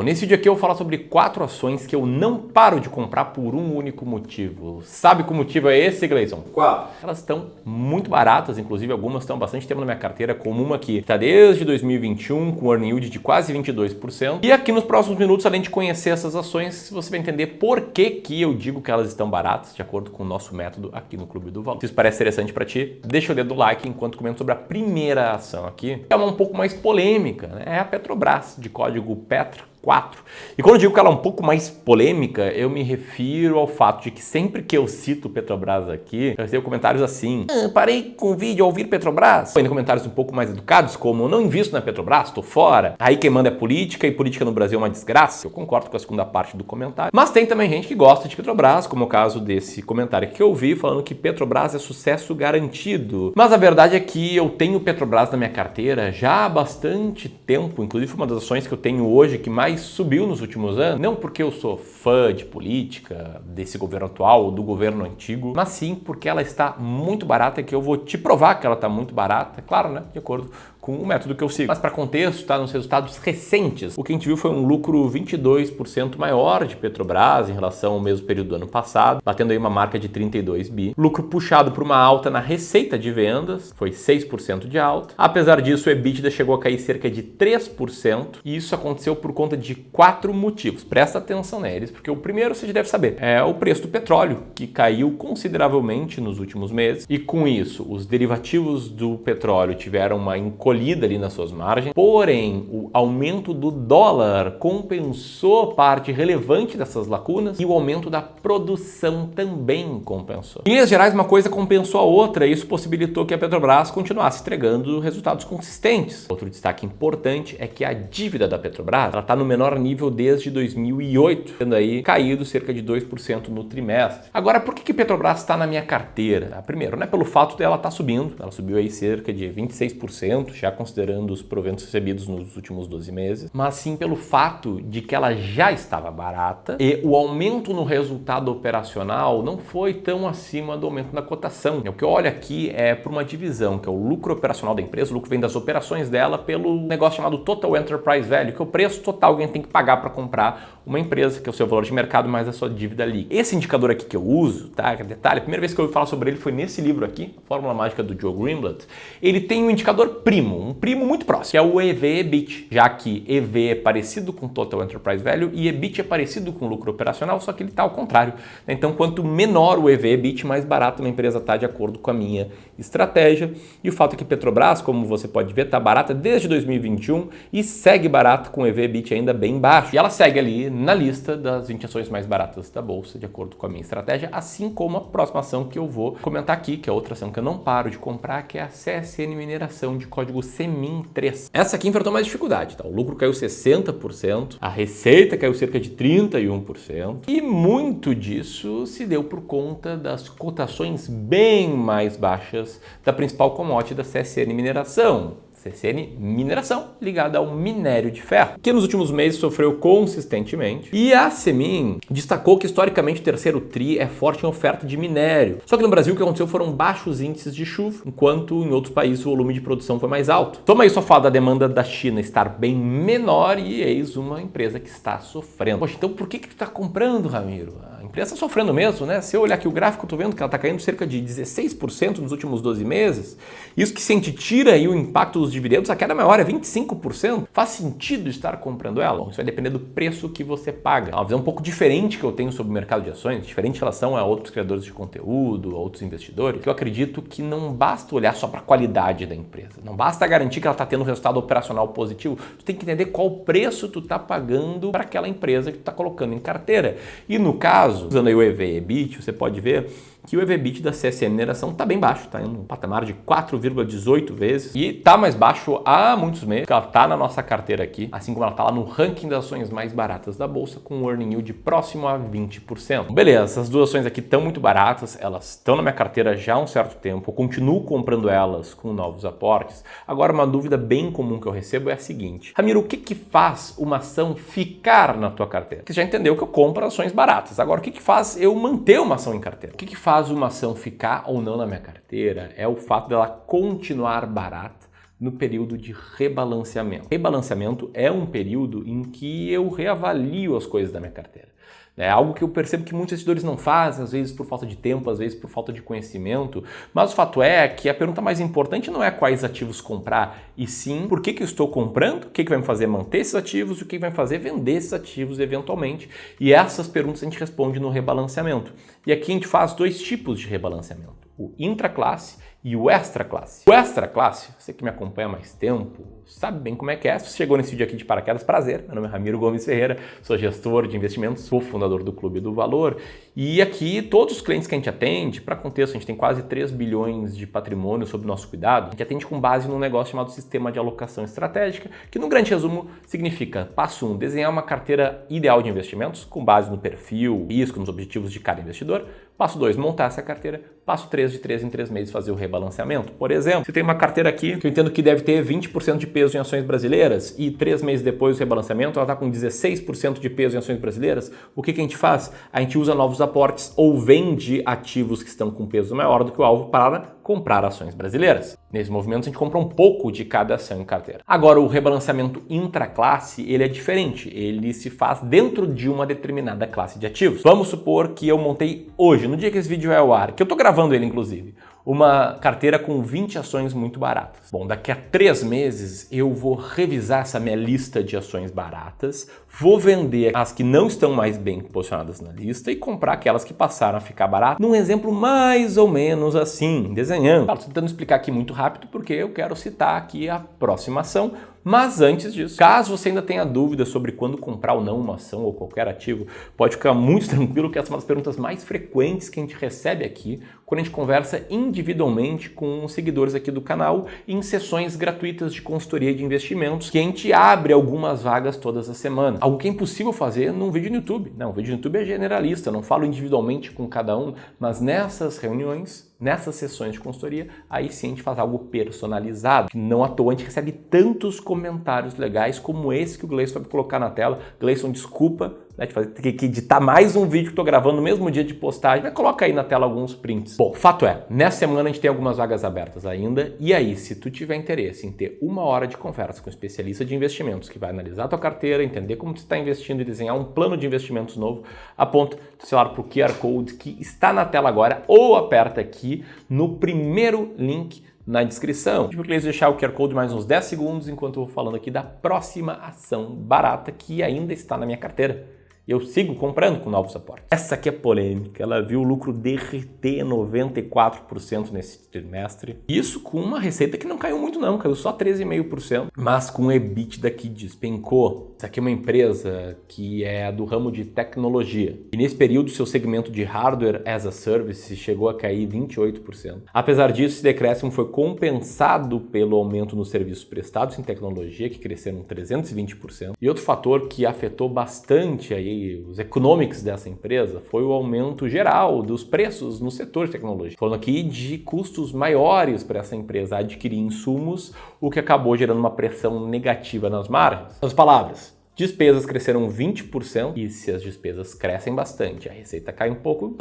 nesse vídeo aqui eu vou falar sobre 4 ações que eu não paro de comprar por um único motivo. Sabe que o motivo é esse, Gleison? Qual? Elas estão muito baratas, inclusive algumas estão há bastante tempo na minha carteira, como uma que está desde 2021 com earning yield de quase 22%. E aqui nos próximos minutos, além de conhecer essas ações, você vai entender por que eu digo que elas estão baratas, de acordo com o nosso método aqui no Clube do Valor. Se isso parece interessante para ti, deixa o dedo do like enquanto comento sobre a primeira ação aqui, que é uma um pouco mais polêmica, né? É a Petrobras, de código PETRA. 4. E quando eu digo que ela é um pouco mais polêmica, eu me refiro ao fato de que sempre que eu cito Petrobras aqui, eu recebo comentários assim: parei com o vídeo ao ouvir Petrobras. Ainda comentários um pouco mais educados, como não invisto na Petrobras, tô fora. Aí quem manda é política, e política no Brasil é uma desgraça. Eu concordo com a segunda parte do comentário. Mas tem também gente que gosta de Petrobras, como é o caso desse comentário que eu vi, falando que Petrobras é sucesso garantido. Mas a verdade é que eu tenho Petrobras na minha carteira já há bastante tempo, inclusive foi uma das ações que eu tenho hoje que mais subiu nos últimos anos, não porque eu sou fã de política, desse governo atual ou do governo antigo, mas sim porque ela está muito barata e que eu vou te provar que ela está muito barata, claro, né, de acordo com o método que eu sigo. Mas para contexto, tá, nos resultados recentes, o que a gente viu foi um lucro 22% maior de Petrobras em relação ao mesmo período do ano passado, batendo aí uma marca de 32 bi. Lucro puxado por uma alta na receita de vendas, foi 6% de alta. Apesar disso, o EBITDA chegou a cair cerca de 3%, e isso aconteceu por conta de 4 motivos. Presta atenção neles, porque o primeiro você já deve saber, é o preço do petróleo, que caiu consideravelmente nos últimos meses, e com isso, os derivativos do petróleo tiveram uma encolhida ali nas suas margens, porém o aumento do dólar compensou parte relevante dessas lacunas e o aumento da produção também compensou. Em linhas gerais, uma coisa compensou a outra e isso possibilitou que a Petrobras continuasse entregando resultados consistentes. Outro destaque importante é que a dívida da Petrobras está no menor nível desde 2008, tendo aí caído cerca de 2% no trimestre. Agora, por que Petrobras está na minha carteira? Primeiro, né, pelo fato dela estar subindo, ela subiu aí cerca de 26%, já considerando os proventos recebidos nos últimos 12 meses, mas sim pelo fato de que ela já estava barata e o aumento no resultado operacional não foi tão acima do aumento na cotação. O que eu olho aqui é por uma divisão, que é o lucro operacional da empresa, o lucro vem das operações dela pelo negócio chamado Total Enterprise Value, que é o preço total que alguém tem que pagar para comprar uma empresa, que é o seu valor de mercado mais a sua dívida líquida. Esse indicador aqui que eu uso, tá? Detalhe, a primeira vez que eu ouvi falar sobre ele foi nesse livro aqui, a Fórmula Mágica do Joe Greenblatt. Ele tem um indicador primo, um primo muito próximo, que é o EV/EBIT, já que EV é parecido com Total Enterprise Value e EBIT é parecido com lucro operacional, só que ele está ao contrário. Então, quanto menor o EV/EBIT, mais barato uma empresa está, de acordo com a minha estratégia. E o fato é que Petrobras, como você pode ver, está barata desde 2021 e segue barata com o EV/EBIT ainda bem baixo. E ela segue ali na lista das 20 ações mais baratas da bolsa, de acordo com a minha estratégia, assim como a próxima ação que eu vou comentar aqui, que é outra ação que eu não paro de comprar, que é a CSN Mineração, de código CEMIN3. Essa aqui enfrentou mais dificuldade, tá? O lucro caiu 60%, a receita caiu cerca de 31%, e muito disso se deu por conta das cotações bem mais baixas da principal commodity da CSN Mineração. CSN Mineração, ligada ao minério de ferro, que nos últimos meses sofreu consistentemente. E a CEMIN destacou que historicamente o terceiro TRI é forte em oferta de minério. Só que no Brasil o que aconteceu foram baixos índices de chuva, enquanto em outros países o volume de produção foi mais alto. Toma isso ao fato da demanda da China estar bem menor e eis uma empresa que está sofrendo. Poxa, então por que tu está comprando, Ramiro? A empresa está sofrendo mesmo, né? Se eu olhar aqui o gráfico, eu tô vendo que ela está caindo cerca de 16% nos últimos 12 meses. Isso que se a gente tira aí o impacto dos dividendos, a queda maior é 25%. Faz sentido estar comprando ela? Bom, isso vai depender do preço que você paga. É uma visão um pouco diferente que eu tenho sobre o mercado de ações, diferente em relação a outros criadores de conteúdo, a outros investidores, que eu acredito que não basta olhar só para a qualidade da empresa. Não basta garantir que ela está tendo um resultado operacional positivo. Tu tem que entender qual preço tu está pagando para aquela empresa que tu está colocando em carteira. E no caso, usando aí o EV/EBIT, você pode ver que o EV/EBIT da CSN Mineração está bem baixo, está em um patamar de 4,18 vezes e está mais baixo há muitos meses, porque ela está na nossa carteira aqui, assim como ela está lá no ranking das ações mais baratas da bolsa, com um earning yield próximo a 20%. Beleza, essas duas ações aqui estão muito baratas, elas estão na minha carteira já há um certo tempo, eu continuo comprando elas com novos aportes. Agora, uma dúvida bem comum que eu recebo é a seguinte: Ramiro, o que faz uma ação ficar na tua carteira? Você já entendeu que eu compro ações baratas, agora o que faz eu manter uma ação em carteira? O que faz uma ação ficar ou não na minha carteira é o fato dela continuar barata, no período de rebalanceamento. Rebalanceamento é um período em que eu reavalio as coisas da minha carteira. É algo que eu percebo que muitos investidores não fazem, às vezes por falta de tempo, às vezes por falta de conhecimento. Mas o fato é que a pergunta mais importante não é quais ativos comprar, e sim por que eu estou comprando, o que vai me fazer manter esses ativos e o que vai me fazer vender esses ativos eventualmente. E essas perguntas a gente responde no rebalanceamento. E aqui a gente faz dois tipos de rebalanceamento: o intraclasse e o extra-classe. O extra-classe, você que me acompanha há mais tempo, sabe bem como é que é. Se você chegou nesse vídeo aqui de paraquedas, prazer. Meu nome é Ramiro Gomes Ferreira, sou gestor de investimentos, sou fundador do Clube do Valor. E aqui, todos os clientes que a gente atende, para contexto, a gente tem quase 3 bilhões de patrimônio sob nosso cuidado. A gente atende com base num negócio chamado Sistema de Alocação Estratégica, que no grande resumo significa: passo 1, desenhar uma carteira ideal de investimentos, com base no perfil, risco, nos objetivos de cada investidor. Passo 2, montar essa carteira. Passo 3, de 3 em 3 meses, fazer o rebalanceamento. Por exemplo, você tem uma carteira aqui que eu entendo que deve ter 20% de peso em ações brasileiras e 3 meses depois do rebalanceamento ela está com 16% de peso em ações brasileiras. O que a gente faz? A gente usa novos aportes ou vende ativos que estão com peso maior do que o alvo para comprar ações brasileiras. Nesse movimento a gente compra um pouco de cada ação em carteira. Agora, o rebalanceamento intraclasse, ele é diferente. Ele se faz dentro de uma determinada classe de ativos. Vamos supor que eu montei hoje, no dia que esse vídeo é ao ar, que eu estou gravando ele inclusive, uma carteira com 20 ações muito baratas. Bom, daqui a 3 meses eu vou revisar essa minha lista de ações baratas, vou vender as que não estão mais bem posicionadas na lista e comprar aquelas que passaram a ficar baratas, num exemplo mais ou menos assim, desenhando. Estou tentando explicar aqui muito rápido porque eu quero citar aqui a próxima ação. Mas antes disso, caso você ainda tenha dúvidas sobre quando comprar ou não uma ação ou qualquer ativo, pode ficar muito tranquilo que essa é uma das perguntas mais frequentes que a gente recebe aqui quando a gente conversa individualmente com os seguidores aqui do canal em sessões gratuitas de consultoria de investimentos, que a gente abre algumas vagas todas as semanas. Algo que é impossível fazer num vídeo no YouTube. Não, o vídeo no YouTube é generalista, eu não falo individualmente com cada um, mas nessas reuniões, nessas sessões de consultoria, aí sim a gente faz algo personalizado. Não à toa a gente recebe tantos comentários legais como esse que o Gleison vai colocar na tela. Gleison, desculpa, né, ter que editar mais um vídeo que estou gravando no mesmo dia de postagem, mas coloca aí na tela alguns prints. Bom, fato é, nessa semana a gente tem algumas vagas abertas ainda, e aí, se tu tiver interesse em ter 1 hora de conversa com um especialista de investimentos que vai analisar a tua carteira, entender como tu está investindo e desenhar um plano de investimentos novo, aponta o celular para o QR Code que está na tela agora ou aperta aqui no primeiro link na descrição. Tipo, eu deixar o QR Code mais uns 10 segundos enquanto eu vou falando aqui da próxima ação barata que ainda está na minha carteira. Eu sigo comprando com novos aportes. Essa aqui é polêmica, ela viu o lucro derreter 94% nesse trimestre. Isso com uma receita que não caiu muito não, caiu só 13,5%, mas com EBITDA que despencou. Essa aqui é uma empresa que é do ramo de tecnologia. E nesse período, seu segmento de Hardware as a Service chegou a cair 28%. Apesar disso, esse decréscimo foi compensado pelo aumento nos serviços prestados em tecnologia, que cresceram 320%. E outro fator que afetou bastante aí os economics dessa empresa foi o aumento geral dos preços no setor de tecnologia. Falando aqui de custos maiores para essa empresa adquirir insumos, o que acabou gerando uma pressão negativa nas margens. Em outras palavras, despesas cresceram 20% e se as despesas crescem bastante, a receita cai um pouco,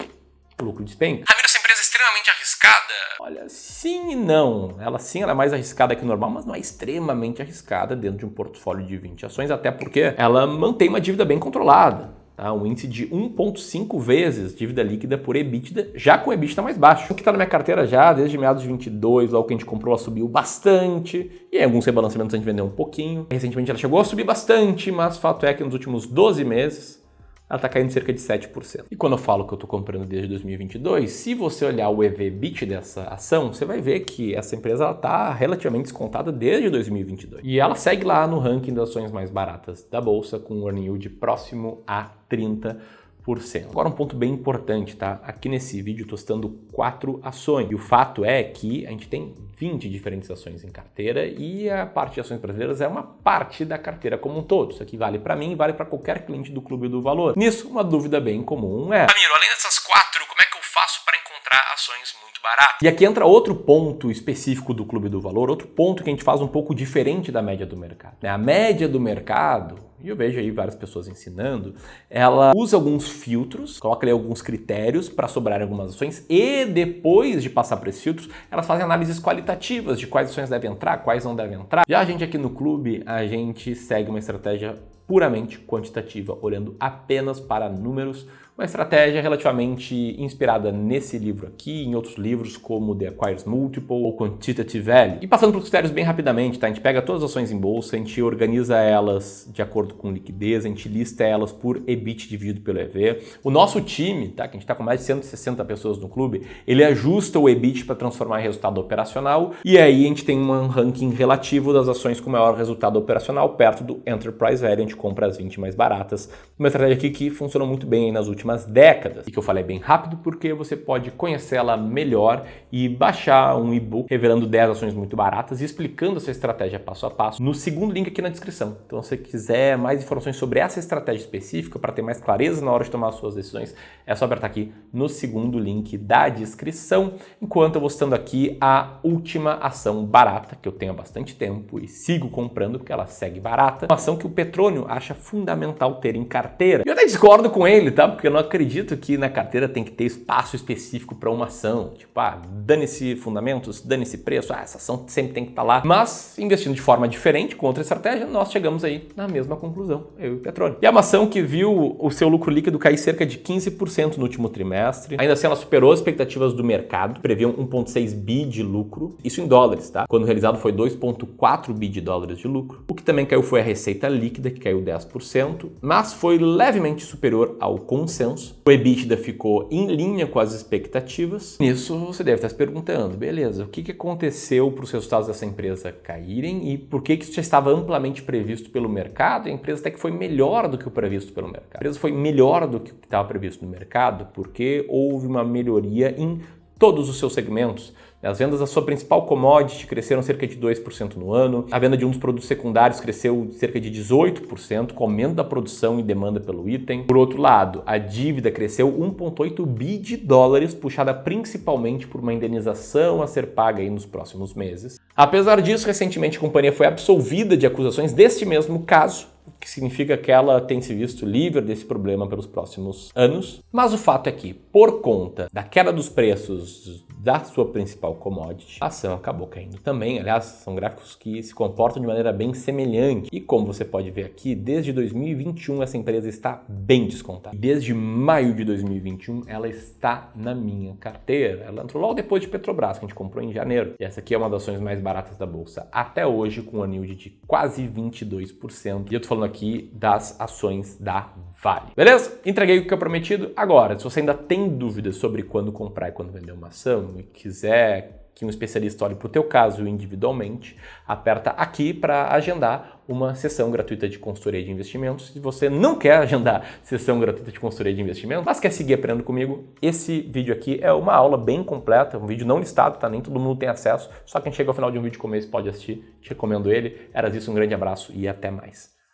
o lucro despenca. Ramiro, essa empresa é extremamente arriscada? Olha, sim e não. Ela é mais arriscada que o normal, mas não é extremamente arriscada dentro de um portfólio de 20 ações, até porque ela mantém uma dívida bem controlada. Tá? Um índice de 1,5 vezes dívida líquida por EBITDA, já com EBITDA mais baixo. O que está na minha carteira já desde meados de 22, logo que a gente comprou, ela subiu bastante. E em alguns rebalanceamentos a gente vendeu um pouquinho. Recentemente ela chegou a subir bastante, mas fato é que nos últimos 12 meses ela está caindo cerca de 7%. E quando eu falo que eu estou comprando desde 2022, se você olhar o EV/EBITDA dessa ação, você vai ver que essa empresa está relativamente descontada desde 2022. E ela segue lá no ranking das ações mais baratas da Bolsa, com um earning yield próximo a 30%. Agora um ponto bem importante, tá? Aqui nesse vídeo eu estou citando 4 ações. E o fato é que a gente tem 20 diferentes ações em carteira e a parte de ações brasileiras é uma parte da carteira como um todo. Isso aqui vale para mim e vale para qualquer cliente do Clube do Valor. Nisso, uma dúvida bem comum é: Ramiro, além dessas 4, como é que eu faço para encontrar ações muito baratas? E aqui entra outro ponto específico do Clube do Valor, outro ponto que a gente faz um pouco diferente da média do mercado. A média do mercado, e eu vejo aí várias pessoas ensinando, ela usa alguns filtros, coloca ali alguns critérios para sobrar algumas ações e depois de passar por esses filtros, elas fazem análises qualitativas de quais ações devem entrar, quais não devem entrar. Já a gente aqui no clube, a gente segue uma estratégia puramente quantitativa, olhando apenas para números, uma estratégia relativamente inspirada nesse livro aqui, em outros livros como The Acquirers Multiple ou Quantitative Value. E passando por critérios bem rapidamente, tá? A gente pega todas as ações em bolsa, a gente organiza elas de acordo com liquidez, a gente lista elas por EBIT dividido pelo EV. O nosso time, tá? Que a gente está com mais de 160 pessoas no clube, ele ajusta o EBIT para transformar em resultado operacional e aí a gente tem um ranking relativo das ações com maior resultado operacional perto do Enterprise Value, a gente compra as 20 mais baratas. Uma estratégia aqui que funcionou muito bem aí nas últimas décadas e que eu falei bem rápido porque você pode conhecê-la melhor e baixar um e-book revelando 10 ações muito baratas e explicando essa estratégia passo a passo no segundo link aqui na descrição. Então, se você quiser mais informações sobre essa estratégia específica para ter mais clareza na hora de tomar as suas decisões, é só apertar aqui no segundo link da descrição. Enquanto eu vou citando aqui a última ação barata que eu tenho há bastante tempo e sigo comprando porque ela segue barata, uma ação que o Petrônio acha fundamental ter em carteira. E eu até discordo com ele, tá? Porque eu não acredito que na carteira tem que ter espaço específico para uma ação. Tipo, dane-se fundamentos, dane-se preço, essa ação sempre tem que estar lá. Mas, investindo de forma diferente, com outra estratégia, nós chegamos aí na mesma conclusão, eu e o Petrônio. E é uma ação que viu o seu lucro líquido cair cerca de 15% no último trimestre. Ainda assim, ela superou as expectativas do mercado, previam 1,6 bi de lucro. Isso em dólares, tá? Quando realizado foi 2,4 bi de dólares de lucro. O que também caiu foi a receita líquida, que caiu 10%, mas foi levemente superior ao consenso. O EBITDA ficou em linha com as expectativas. Nisso você deve estar se perguntando, beleza, o que aconteceu para os resultados dessa empresa caírem e por que isso já estava amplamente previsto pelo mercado? A empresa até que foi melhor do que o previsto pelo mercado. A empresa foi melhor do que o que estava previsto no mercado porque houve uma melhoria em todos os seus segmentos. As vendas da sua principal commodity cresceram cerca de 2% no ano. A venda de um dos produtos secundários cresceu cerca de 18%, com aumento da produção e demanda pelo item. Por outro lado, a dívida cresceu 1,8 bi de dólares, puxada principalmente por uma indenização a ser paga aí nos próximos meses. Apesar disso, recentemente a companhia foi absolvida de acusações deste mesmo caso, o que significa que ela tem se visto livre desse problema pelos próximos anos. Mas o fato é que, por conta da queda dos preços da sua principal commodity, a ação acabou caindo também. Aliás, são gráficos que se comportam de maneira bem semelhante. E como você pode ver aqui, desde 2021 essa empresa está bem descontada. Desde maio de 2021 ela está na minha carteira. Ela entrou logo depois de Petrobras, que a gente comprou em janeiro. E essa aqui é uma das ações mais baratas da bolsa até hoje, com um yield de quase 22%. E eu tô falando aqui das ações da Vale. Beleza? Entreguei o que eu prometido. Agora, se você ainda tem dúvidas sobre quando comprar e quando vender uma ação e quiser que um especialista olhe para o teu caso individualmente, aperta aqui para agendar uma sessão gratuita de consultoria de investimentos. Se você não quer agendar sessão gratuita de consultoria de investimentos, mas quer seguir aprendendo comigo, esse vídeo aqui é uma aula bem completa, um vídeo não listado, tá? Nem todo mundo tem acesso, só quem chega ao final de um vídeo como esse pode assistir. Te recomendo ele. Era isso, um grande abraço e até mais.